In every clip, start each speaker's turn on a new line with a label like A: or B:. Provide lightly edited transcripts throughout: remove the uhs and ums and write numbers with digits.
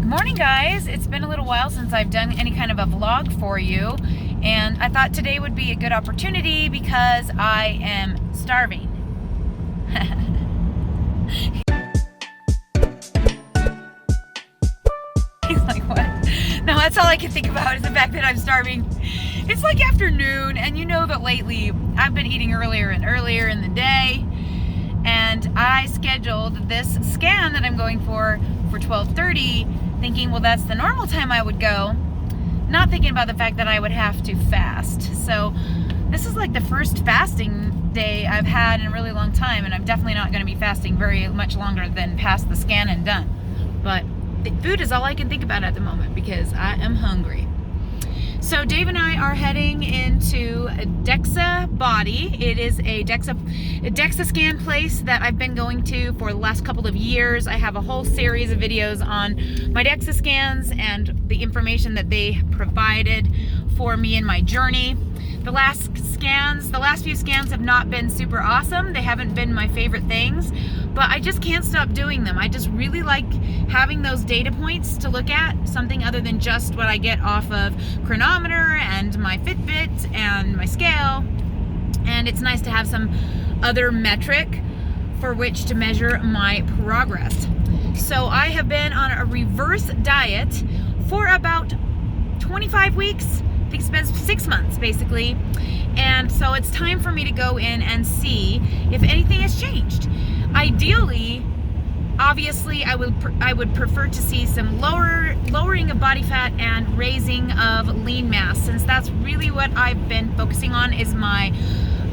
A: Morning, guys. It's been a little while since I've done any kind of a vlog for you, and I thought today would be a good opportunity because I am starving. He's like, what? No, that's all I can think about is the fact that I'm starving. It's like afternoon, and you know that lately I've been eating earlier and earlier in the day, and I scheduled this scan that I'm going for 12:30, thinking, well, that's the normal time I would go, not thinking about the fact that I would have to fast. So this is like the first fasting day I've had in a really long time, and I'm definitely not going to be fasting very much longer than past the scan and done. But the food is all I can think about at the moment because I am hungry. So Dave and I are heading into a DEXA body. It is a DEXA scan place that I've been going to for the last couple of years. I have a whole series of videos on my DEXA scans and the information that they provided for me in my journey. The last few scans have not been super awesome. They haven't been my favorite things, but I just can't stop doing them. I just really like having those data points to look at, something other than just what I get off of chronometer and my Fitbit and my scale. And it's nice to have some other metric for which to measure my progress. So I have been on a reverse diet for about 25 weeks. I think it's been 6 months basically, and so it's time for me to go in and see if anything has changed. Ideally, obviously, I would prefer to see some lowering of body fat and raising of lean mass, since that's really what I've been focusing on is my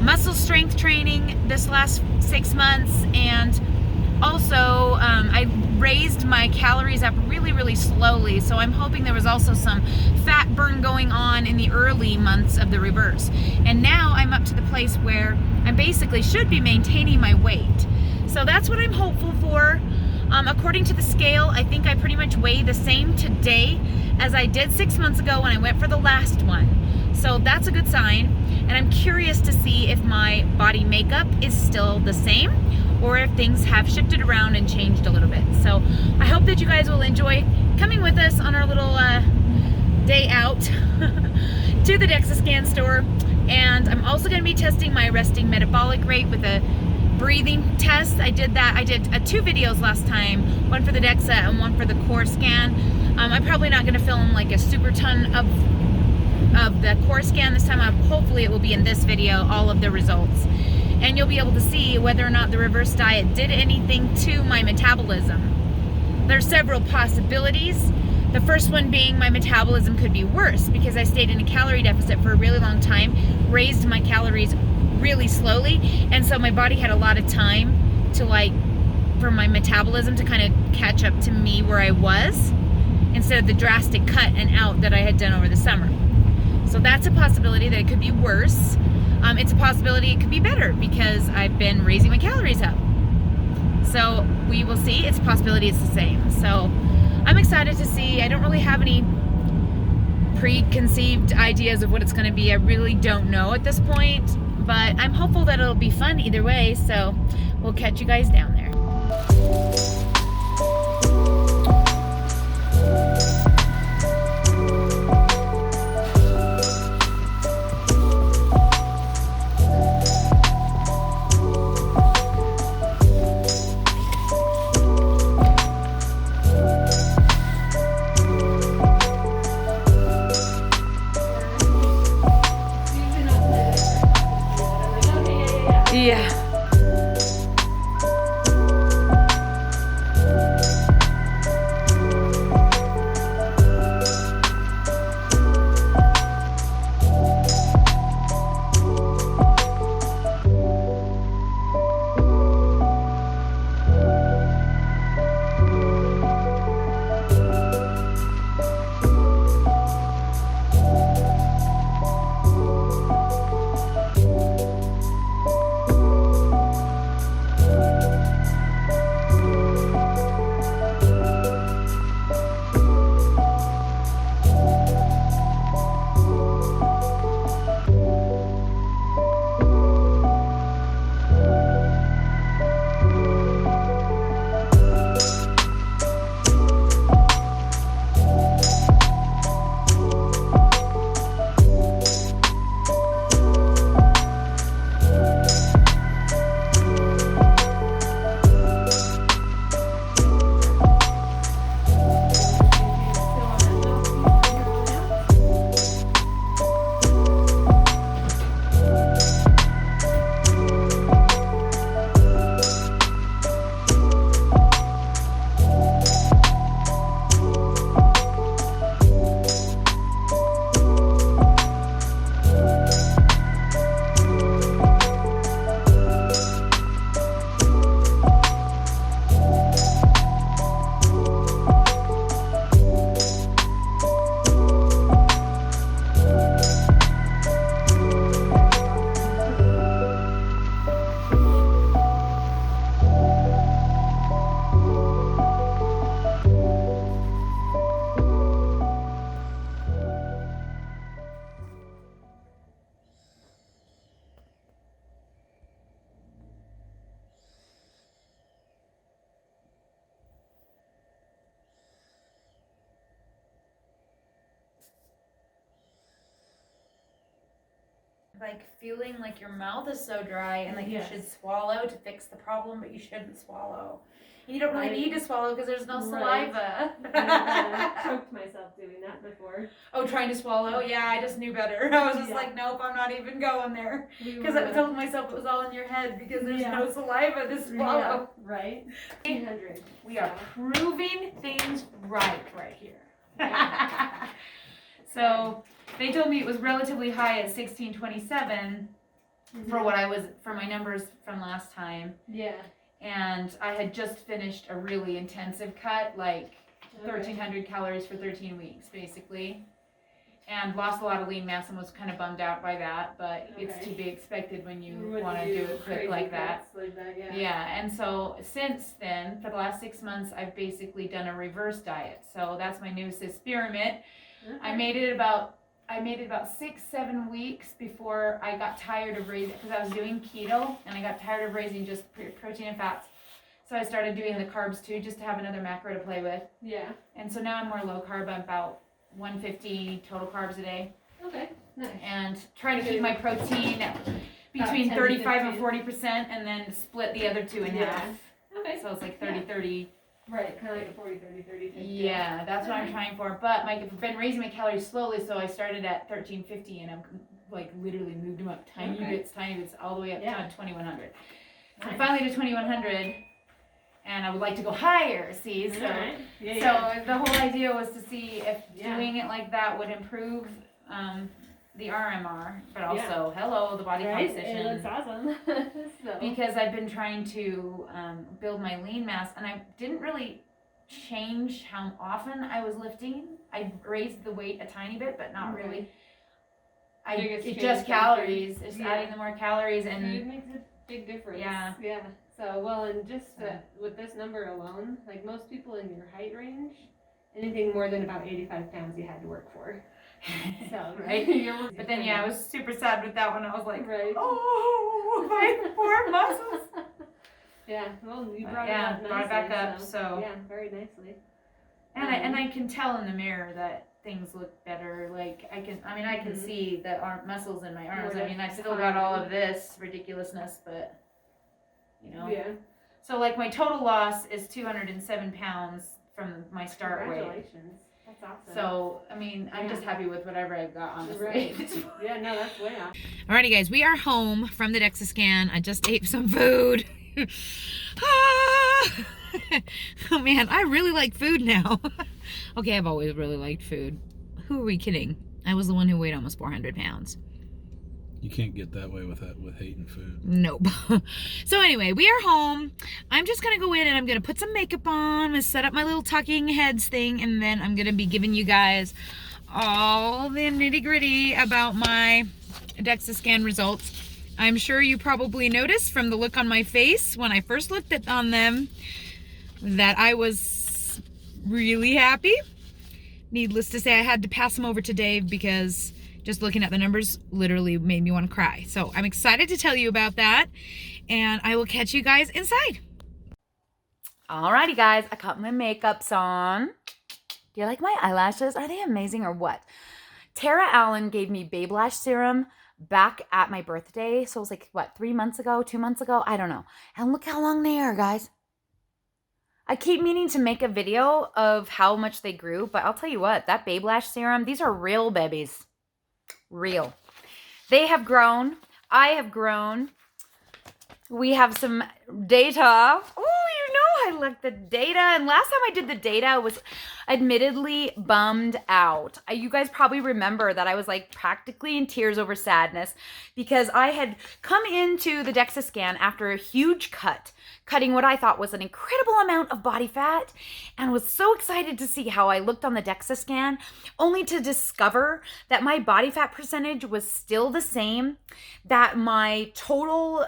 A: muscle strength training this last 6 months, and also I raised my calories up really slowly, so I'm hoping there was also some fat burn going on in the early months of the reverse. And now I'm up to the place where I basically should be maintaining my weight. So that's what I'm hopeful for. According to the scale, I think I pretty much weigh the same today as I did 6 months ago when I went for the last one. So that's a good sign. And I'm curious to see if my body makeup is still the same or if things have shifted around and changed a little bit. So I hope that you guys will enjoy coming with us on our little day out to the DEXA scan store. And I'm also going to be testing my resting metabolic rate with a breathing test. I did 2 videos last time, one for the DEXA and one for the core scan. I'm probably not going to film like a super ton of the core scan this time. Hopefully it will be in this video, all of the results. And you'll be able to see whether or not the reverse diet did anything to my metabolism. There's several possibilities. The first one being my metabolism could be worse because I stayed in a calorie deficit for a really long time, raised my calories really slowly, and so my body had a lot of time to for my metabolism to kind of catch up to me where I was, instead of the drastic cut and out that I had done over the summer. So that's a possibility that it could be worse. It's a possibility it could be better because I've been raising my calories up. So we will see. It's a possibility it's the same. So I'm excited to see. I don't really have any preconceived ideas of what it's going to be. I really don't know at this point, but I'm hopeful that it'll be fun either way. So we'll catch you guys down there. Yeah. like feeling like your mouth is so dry and like
B: Yes.
A: you should swallow to fix the problem, but you shouldn't swallow. You don't really need to swallow because there's no saliva.
B: I choked myself doing that before.
A: Oh, trying to swallow? Yeah, I just knew better. I was just like, nope, I'm not even going there. Because I told myself it was all in your head because there's no saliva to swallow.
B: Yeah, right? 300.
A: We are proving things right here. So they told me it was relatively high at 1627 for what I was, for my numbers from last time.
B: Yeah.
A: And I had just finished a really intensive cut, like 1,300 calories for 13 weeks, basically. And lost a lot of lean mass and was kind of bummed out by that, but it's to be expected when you want to do it quick like that. Yeah, and so since then, for the last 6 months, I've basically done a reverse diet. So that's my newest experiment. Okay. I made it about 6-7 weeks before I got tired of raising, because I was doing keto and I got tired of raising just protein and fats. So I started doing the carbs too, just to have another macro to play with. Yeah. And so now I'm more low carb. I'm about 150 total carbs a day. Okay, nice. And trying to keep my protein between 35 and 40%, and then split the other two in half. Okay. So it's like 30-30.
B: Right, kind of like a 40-30-30.
A: Yeah, that's what I'm trying for. But I've been raising my calories slowly, so I started at 1350, and I'm like literally moved them up tiny bits, all the way up to 2100. So I'm finally to 2100. And I would like to go higher, see? So, the whole idea was to see if doing it like that would improve the RMR, but also, the body composition.
B: It looks awesome.
A: Because I've been trying to build my lean mass, and I didn't really change how often I was lifting. I raised the weight a tiny bit, but not really. It's just calories. It's adding the more calories. And
B: food makes a big difference. Yeah. So, well, and just with this number alone, like most people in your height range, anything more than about 85 pounds you had to work for. So, right?
A: But then, I was super sad with that one. I was like, oh, my poor muscles.
B: Yeah, well, you brought it up nicely.
A: Brought it back up, so.
B: Yeah, very nicely.
A: And I can tell in the mirror that things look better. Like, I can see the muscles in my arms. I've still got all of this ridiculousness, but... Yeah. So like my total loss is 207 pounds from my start weight.
B: Congratulations. That's awesome.
A: So, I'm just happy with whatever I've got, honestly.
B: Right. Yeah, no, that's way off.
A: Alrighty, guys, we are home from the DEXA scan. I just ate some food. Oh man, I really like food now. Okay, I've always really liked food. Who are we kidding? I was the one who weighed almost 400 pounds.
C: You can't get that way with hating food.
A: Nope. So anyway, we are home. I'm just going to go in and I'm going to put some makeup on. I'm going to set up my little tucking heads thing. And then I'm going to be giving you guys all the nitty gritty about my DEXA scan results. I'm sure you probably noticed from the look on my face when I first looked on them that I was really happy. Needless to say, I had to pass them over to Dave because... just looking at the numbers literally made me want to cry. So I'm excited to tell you about that. And I will catch you guys inside. Alrighty, guys. I got my makeups on. Do you like my eyelashes? Are they amazing or what? Tara Allen gave me Babe Lash Serum back at my birthday. So it was like, 3 months ago, 2 months ago? I don't know. And look how long they are, guys. I keep meaning to make a video of how much they grew. But I'll tell you what, that Babe Lash Serum, these are real babies. Real. They have grown. I have grown. We have some data. Oh, I looked the data. And last time I did the data, I was admittedly bummed out. You guys probably remember that I was like practically in tears over sadness because I had come into the DEXA scan after a huge cutting what I thought was an incredible amount of body fat, and was so excited to see how I looked on the DEXA scan, only to discover that my body fat percentage was still the same, that my total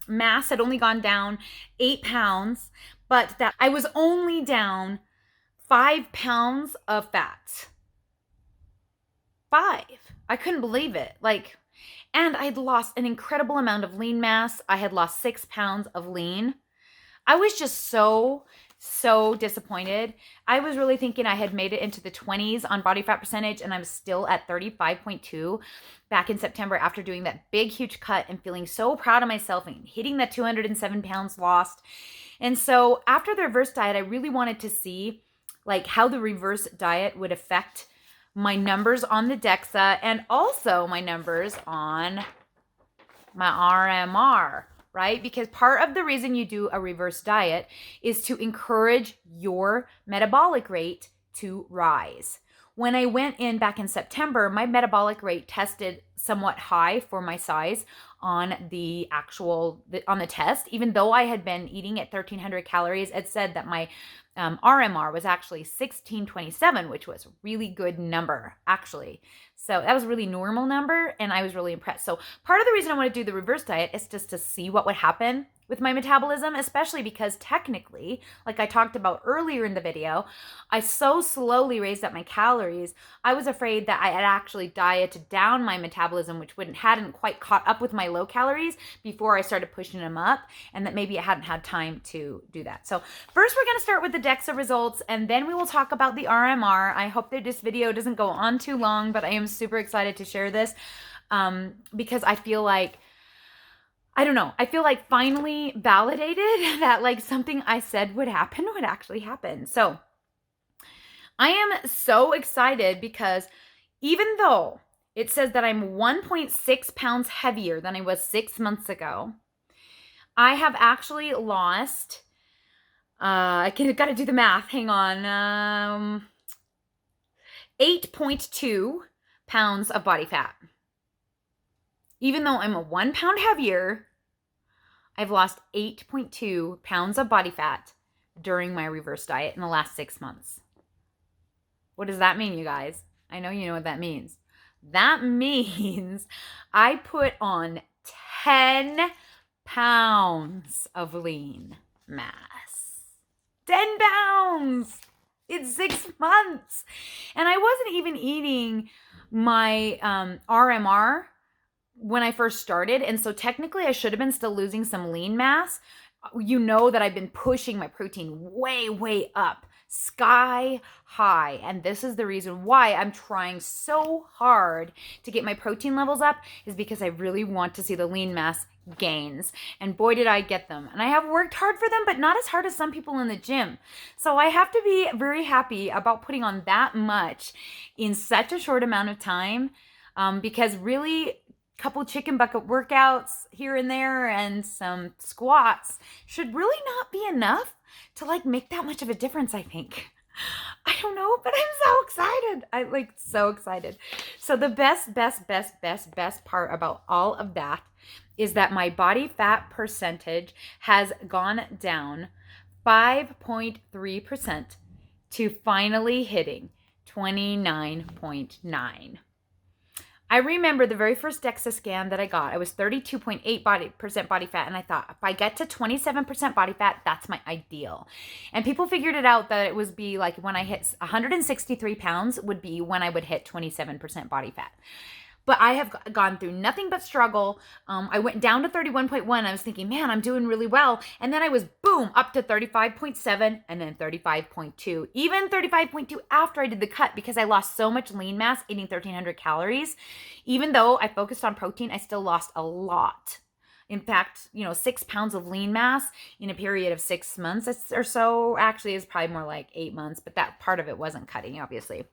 A: mass had only gone down 8 pounds, but that I was only down 5 pounds of fat. 5. I couldn't believe it. And I had lost an incredible amount of lean mass. I had lost 6 pounds of lean. I was just so so disappointed. I was really thinking I had made it into the 20s on body fat percentage, and I'm still at 35.2 back in September after doing that big, huge cut and feeling so proud of myself and hitting that 207 pounds lost. And so after the reverse diet, I really wanted to see like how the reverse diet would affect my numbers on the DEXA and also my numbers on my RMR, right? Because part of the reason you do a reverse diet is to encourage your metabolic rate to rise. When I went in back in September, my metabolic rate tested somewhat high for my size on the test. Even though I had been eating at 1,300 calories, it said that my RMR was actually 1627, which was a really good number, actually. So that was a really normal number, and I was really impressed. So part of the reason I want to do the reverse diet is just to see what would happen with my metabolism, especially because technically, like I talked about earlier in the video, I so slowly raised up my calories. I was afraid that I had actually dieted down my metabolism, which hadn't quite caught up with my low calories before I started pushing them up, and that maybe I hadn't had time to do that. So first we're going to start with the DEXA results, and then we will talk about the RMR. I hope that this video doesn't go on too long, but I am super excited to share this because I feel like I feel like finally validated that like something I said would happen would actually happen. So I am so excited because even though it says that I'm 1.6 pounds heavier than I was 6 months ago, I have actually lost, got to do the math, hang on, 8.2 pounds of body fat. Even though I'm 1 pound heavier, I've lost 8.2 pounds of body fat during my reverse diet in the last 6 months. What does that mean, you guys? I know you know what that means. That means I put on 10 pounds of lean mass. 10 pounds in 6 months. And I wasn't even eating my RMR when I first started. And so technically I should have been still losing some lean mass. You know that I've been pushing my protein way, way up, sky high. And this is the reason why I'm trying so hard to get my protein levels up, is because I really want to see the lean mass gains. And boy, did I get them. And I have worked hard for them, but not as hard as some people in the gym. So I have to be very happy about putting on that much in such a short amount of time, because really, couple chicken bucket workouts here and there and some squats should really not be enough to like make that much of a difference, I think. I don't know, but I'm so excited. I'm like so excited. So the best part about all of that is that my body fat percentage has gone down 5.3% to finally hitting 29.9. I remember the very first DEXA scan that I got, I was 32.8% body fat, and I thought, if I get to 27% body fat, that's my ideal. And people figured it out that it was be like when I hit 163 pounds would be when I would hit 27% body fat. But I have gone through nothing but struggle. I went down to 31.1. I was thinking, man, I'm doing really well. And then I was, boom, up to 35.7 and then 35.2. Even 35.2 after I did the cut, because I lost so much lean mass eating 1,300 calories. Even though I focused on protein, I still lost a lot. In fact, 6 pounds of lean mass in a period of 6 months or so. Actually, is probably more like 8 months, but that part of it wasn't cutting, obviously.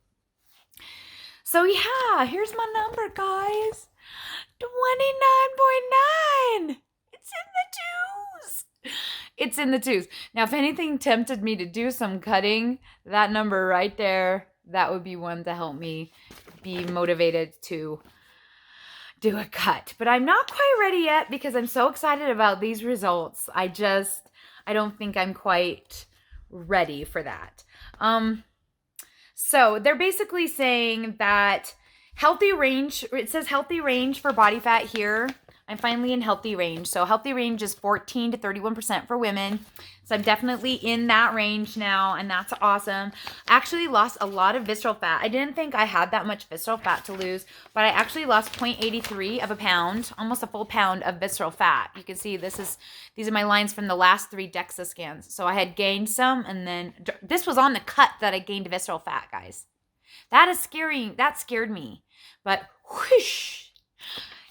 A: So yeah, here's my number, guys. 29.9. It's in the twos. It's in the twos. Now, if anything tempted me to do some cutting, that number right there, that would be one to help me be motivated to do a cut. But I'm not quite ready yet because I'm so excited about these results. I don't think I'm quite ready for that. So they're basically saying that healthy range, it says healthy range for body fat here. I'm finally in healthy range. So healthy range is 14 to 31% for women. So I'm definitely in that range now, and that's awesome. I actually lost a lot of visceral fat. I didn't think I had that much visceral fat to lose, but I actually lost 0.83 of a pound, almost a full pound of visceral fat. You can see these are my lines from the last 3 DEXA scans. So I had gained some, and then this was on the cut that I gained visceral fat, guys. That is scary. That scared me. But whoosh,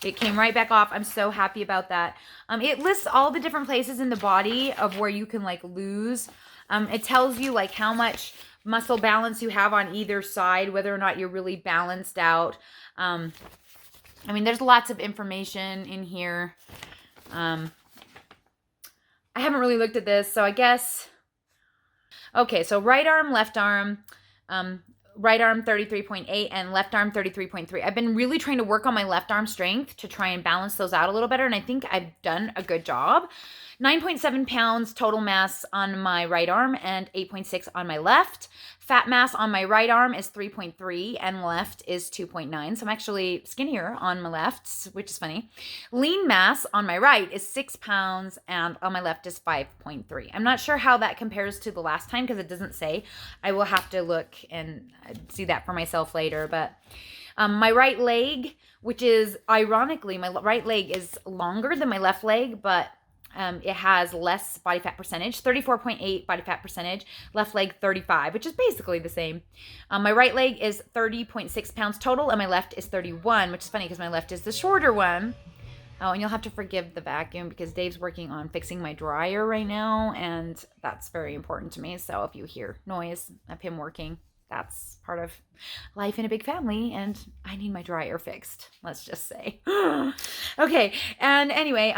A: it came right back off. I'm so happy about that. It lists all the different places in the body of where you can like lose. It tells you like how much muscle balance you have on either side, whether or not you're really balanced out. I mean, there's lots of information in here. I haven't really looked at this, so I guess. Okay, so right arm, left arm. Right arm 33.8 and left arm 33.3. I've been really trying to work on my left arm strength to try and balance those out a little better, and I think I've done a good job. 9.7 pounds total mass on my right arm and 8.6 on my left. Fat mass on my right arm is 3.3 and left is 2.9. So I'm actually skinnier on my left, which is funny. Lean mass on my right is 6 pounds and on my left is 5.3. I'm not sure how that compares to the last time because it doesn't say. I will have to look and see that for myself later. But my right leg, which is ironically, my right leg is longer than my left leg, but it has less body fat percentage, 34.8 body fat percentage, left leg 35, which is basically the same. My right leg is 30.6 pounds total, and my left is 31, which is funny because my left is the shorter one. Oh, and you'll have to forgive the vacuum because Dave's working on fixing my dryer right now, and that's very important to me. So if you hear noise of him working, that's part of life in a big family, and I need my dryer fixed, let's just say. Okay, and anyway,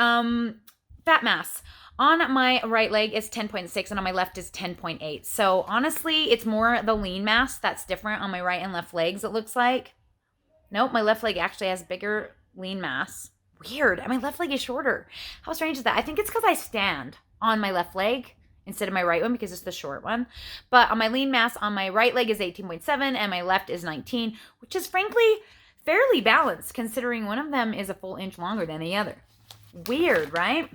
A: fat mass on my right leg is 10.6 and on my left is 10.8. So honestly, it's more the lean mass that's different on my right and left legs, it looks like. Nope, my left leg actually has bigger lean mass. Weird. And my left leg is shorter. How strange is that? I think it's because I stand on my left leg instead of my right one because it's the short one. But on my lean mass on my right leg is 18.7 and my left is 19, which is frankly fairly balanced considering one of them is a full inch longer than the other. Weird, right?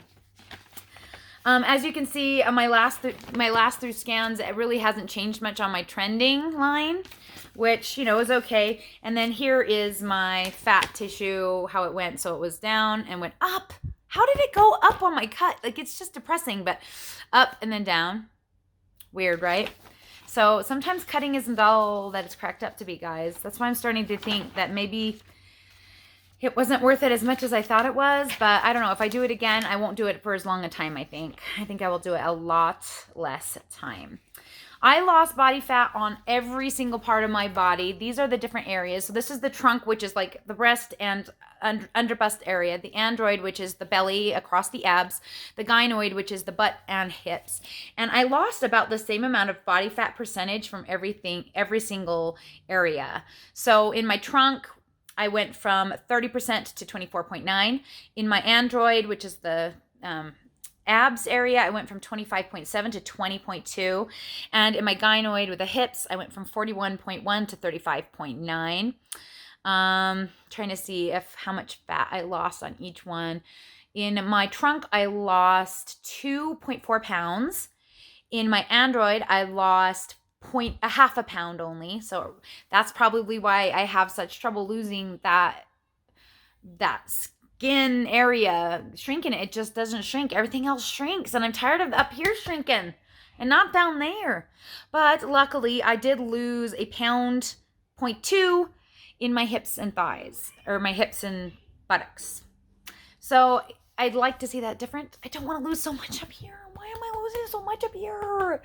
A: As you can see, my last three scans, it really hasn't changed much on my trending line, which, you know, is okay. And then here is my fat tissue, how it went. So it was down and went up. How did it go up on my cut? Like, it's just depressing, but up and then down. Weird, right? So sometimes cutting isn't all that it's cracked up to be, guys. That's why I'm starting to think that maybe it wasn't worth it as much as I thought it was, but I don't know. If I do it again, I won't do it for as long a time, I think. I think I will do it a lot less time. I lost body fat on every single part of my body. These are the different areas. So this is the trunk, which is like the breast and under bust area. The android, which is the belly across the abs. The gynoid, which is the butt and hips. And I lost about the same amount of body fat percentage from every single area. So in my trunk, I went from 30% to 24.9. In my android, which is the abs area, I went from 25.7 to 20.2. And in my gynoid with the hips, I went from 41.1 to 35.9. Trying to see how much fat I lost on each one. In my trunk, I lost 2.4 pounds. In my android, I lost a half a pound only. So that's probably why I have such trouble losing that skin area, shrinking it. It just doesn't shrink. Everything else shrinks, and I'm tired of up here shrinking and not down there. But luckily, I did lose 1.2 pounds in my hips and thighs, or my hips and buttocks. So I'd like to see that different. I don't want to lose so much up here. Why am I losing so much up here?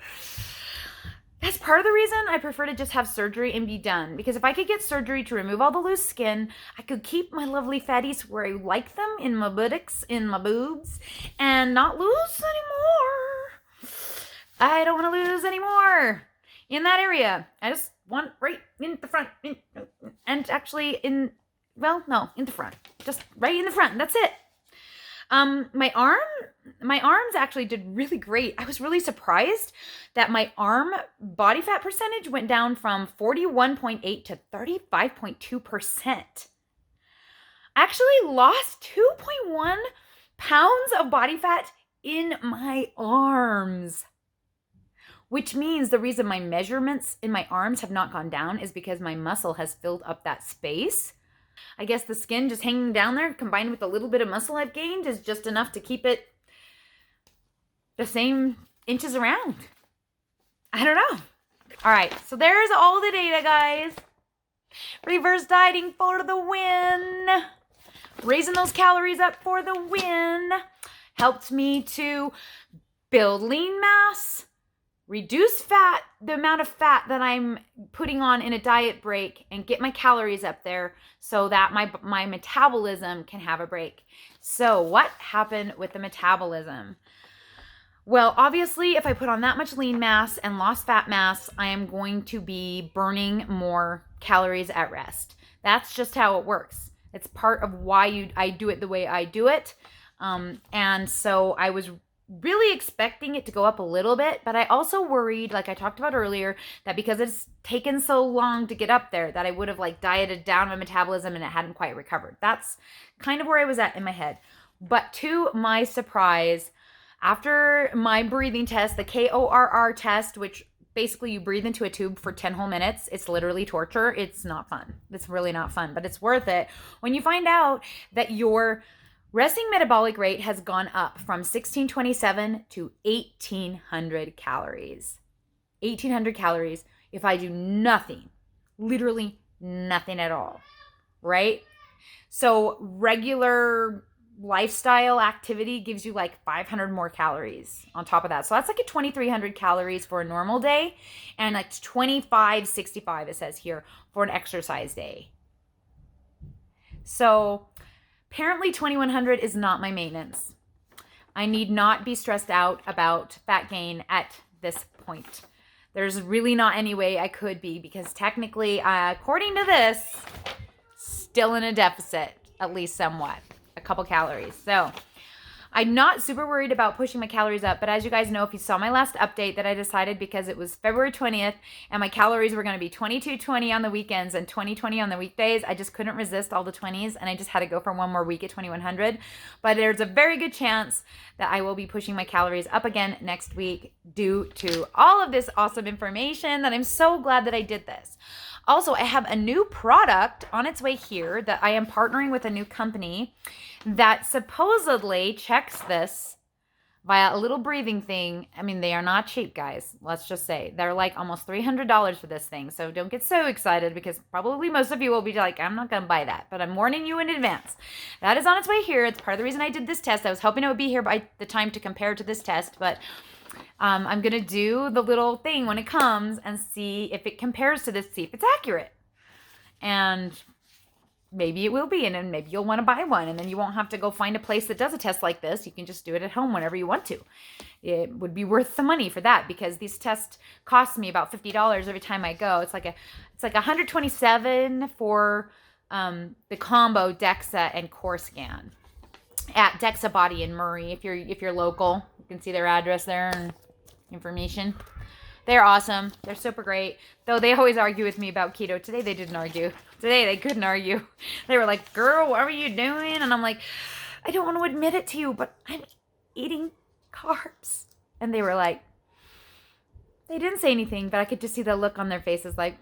A: That's part of the reason I prefer to just have surgery and be done. Because if I could get surgery to remove all the loose skin, I could keep my lovely fatties where I like them, in my buttocks, in my boobs, and not lose anymore. I don't want to lose anymore in that area. I just want right in the front. And actually in the front. Just right in the front. That's it. My arms actually did really great. I was really surprised that my arm body fat percentage went down from 41.8 to 35.2%. actually lost 2.1 pounds of body fat in my arms. Which means the reason my measurements in my arms have not gone down is because my muscle has filled up that space. I guess the skin just hanging down there combined with a little bit of muscle I've gained is just enough to keep it the same inches around. I don't know. All right, so there's all the data, guys. Reverse dieting for the win. Raising those calories up for the win. Helped me to build lean mass, reduce fat, the amount of fat that I'm putting on in a diet break, and get my calories up there so that my metabolism can have a break. So what happened with the metabolism? Well, obviously, if I put on that much lean mass and lost fat mass, I am going to be burning more calories at rest. That's just how it works. It's part of why I do it the way I do it. And so I was really expecting it to go up a little bit, but I also worried, like I talked about earlier, that because it's taken so long to get up there, that I would have like dieted down my metabolism and it hadn't quite recovered. That's kind of where I was at in my head. But to my surprise, after my breathing test, the KORR test, which basically you breathe into a tube for 10 whole minutes. It's literally torture. It's not fun. It's really not fun, but it's worth it when you find out that your resting metabolic rate has gone up from 1627 to 1800 calories. 1800 calories if I do nothing, literally nothing at all, right? So regular lifestyle activity gives you like 500 more calories on top of that. So that's like a 2,300 calories for a normal day and like 2,565 it says here for an exercise day. So apparently 2,100 is not my maintenance. I need not be stressed out about fat gain at this point. There's really not any way I could be because technically, according to this, still in a deficit, at least somewhat. A couple calories. So I'm not super worried about pushing my calories up, but as you guys know, if you saw my last update that I decided because it was February 20th and my calories were going to be 2220 on the weekends and 2020 on the weekdays, I just couldn't resist all the 20s and I just had to go for one more week at 2100. But there's a very good chance that I will be pushing my calories up again next week due to all of this awesome information that I'm so glad that I did this. Also, I have a new product on its way here that I am partnering with a new company that supposedly checks this via a little breathing thing. I mean, they are not cheap, guys. Let's just say they're like almost $300 for this thing. So don't get so excited because probably most of you will be like, I'm not going to buy that, but I'm warning you in advance. That is on its way here. It's part of the reason I did this test. I was hoping it would be here by the time to compare to this test, but I'm going to do the little thing when it comes and see if it compares to this, see if it's accurate. And maybe it will be, and then maybe you'll want to buy one, and then you won't have to go find a place that does a test like this. You can just do it at home whenever you want to. It would be worth the money for that because these tests cost me about $50 every time I go. It's like $127 for the combo DEXA and core scan at DEXA Body in Murray. If you're local, you can see their address there and information. They're awesome. They're super great. Though they always argue with me about keto. Today they didn't argue. Today they couldn't argue. They were like, girl, what are you doing? And I'm like, I don't want to admit it to you, but I'm eating carbs. And they were like, they didn't say anything, but I could just see the look on their faces like,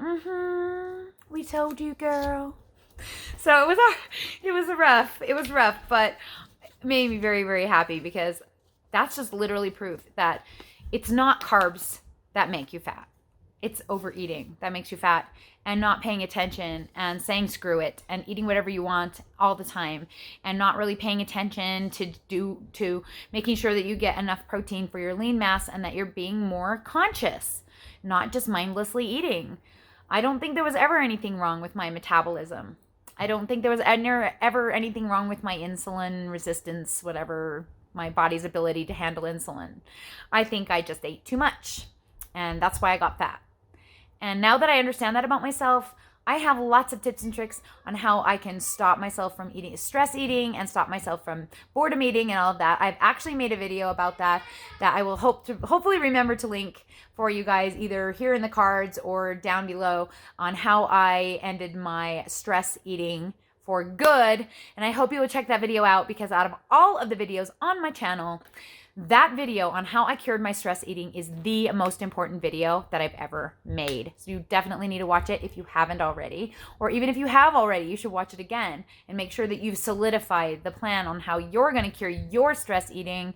A: we told you, girl. So it was rough, but it made me very, very happy because that's just literally proof that it's not carbs that make you fat. It's overeating that makes you fat and not paying attention and saying screw it and eating whatever you want all the time and not really paying attention to making sure that you get enough protein for your lean mass and that you're being more conscious, not just mindlessly eating. I don't think there was ever anything wrong with my metabolism. I don't think there was ever anything wrong with my insulin resistance, whatever, my body's ability to handle insulin. I think I just ate too much, and that's why I got fat. And now that I understand that about myself, I have lots of tips and tricks on how I can stop myself from stress eating and stop myself from boredom eating and all of that. I've actually made a video about that I will hopefully remember to link for you guys either here in the cards or down below on how I ended my stress eating for good. And I hope you will check that video out, because out of all of the videos on my channel, that video on how I cured my stress eating is the most important video that I've ever made. So you definitely need to watch it if you haven't already, or even if you have already, you should watch it again and make sure that you've solidified the plan on how you're going to cure your stress eating,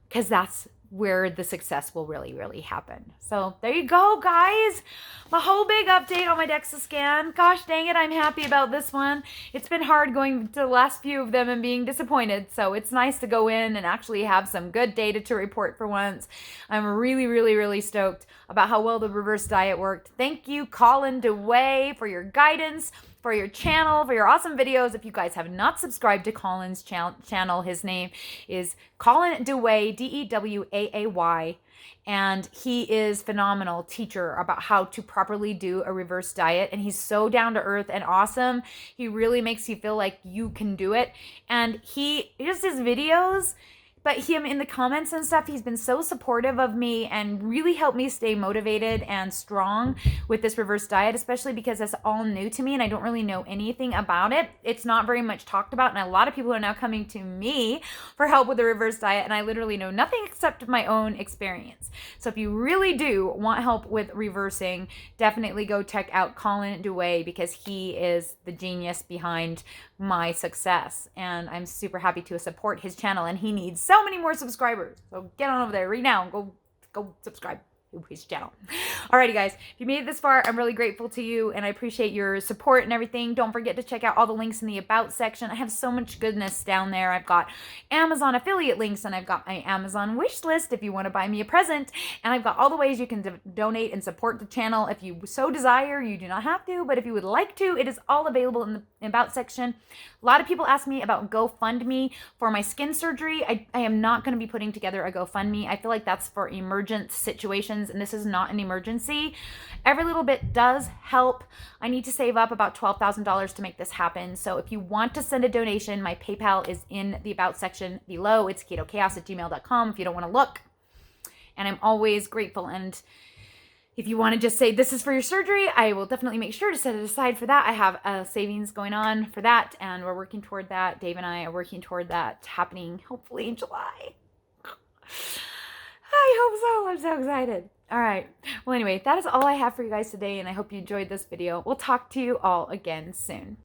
A: because that's where the success will really, really happen. So there you go, guys. My whole big update on my DEXA scan. Gosh dang it, I'm happy about this one. It's been hard going to the last few of them and being disappointed. So it's nice to go in and actually have some good data to report for once. I'm really, really, really stoked about how well the reverse diet worked. Thank you, Colin DeWay, for your guidance, for your channel, for your awesome videos. If you guys have not subscribed to Colin's channel, his name is Colin DeWay, DEWAAY, and he is phenomenal teacher about how to properly do a reverse diet, and he's so down to earth and awesome. He really makes you feel like you can do it, and he just his videos, but him in the comments and stuff, he's been so supportive of me and really helped me stay motivated and strong with this reverse diet, especially because it's all new to me and I don't really know anything about it. It's not very much talked about, and a lot of people are now coming to me for help with the reverse diet, and I literally know nothing except my own experience. So if you really do want help with reversing, definitely go check out Colin DeWay, because he is the genius behind my success, and I'm super happy to support his channel, and he needs so many more subscribers. So get on over there right now and go subscribe to his channel. Alrighty, guys, if you made it this far, I'm really grateful to you, and I appreciate your support and everything. Don't forget to check out all the links in the About section. I have so much goodness down there. I've got Amazon affiliate links, and I've got my Amazon wish list if you want to buy me a present, and I've got all the ways you can donate and support the channel if you so desire. You do not have to, but if you would like to, it is all available in the About section. A lot of people ask me about GoFundMe for my skin surgery. I am not going to be putting together a GoFundMe. I feel like that's for emergent situations, and this is not an emergency. Every little bit does help. I need to save up about $12,000 to make this happen. So if you want to send a donation, my PayPal is in the About section below. It's ketochaos@gmail.com if you don't want to look. And I'm always grateful. And if you want to just say this is for your surgery, I will definitely make sure to set it aside for that. I have a savings going on for that, and we're working toward that. Dave and I are working toward that happening hopefully in July. I hope so. I'm so excited. All right. Well, anyway, that is all I have for you guys today, and I hope you enjoyed this video. We'll talk to you all again soon.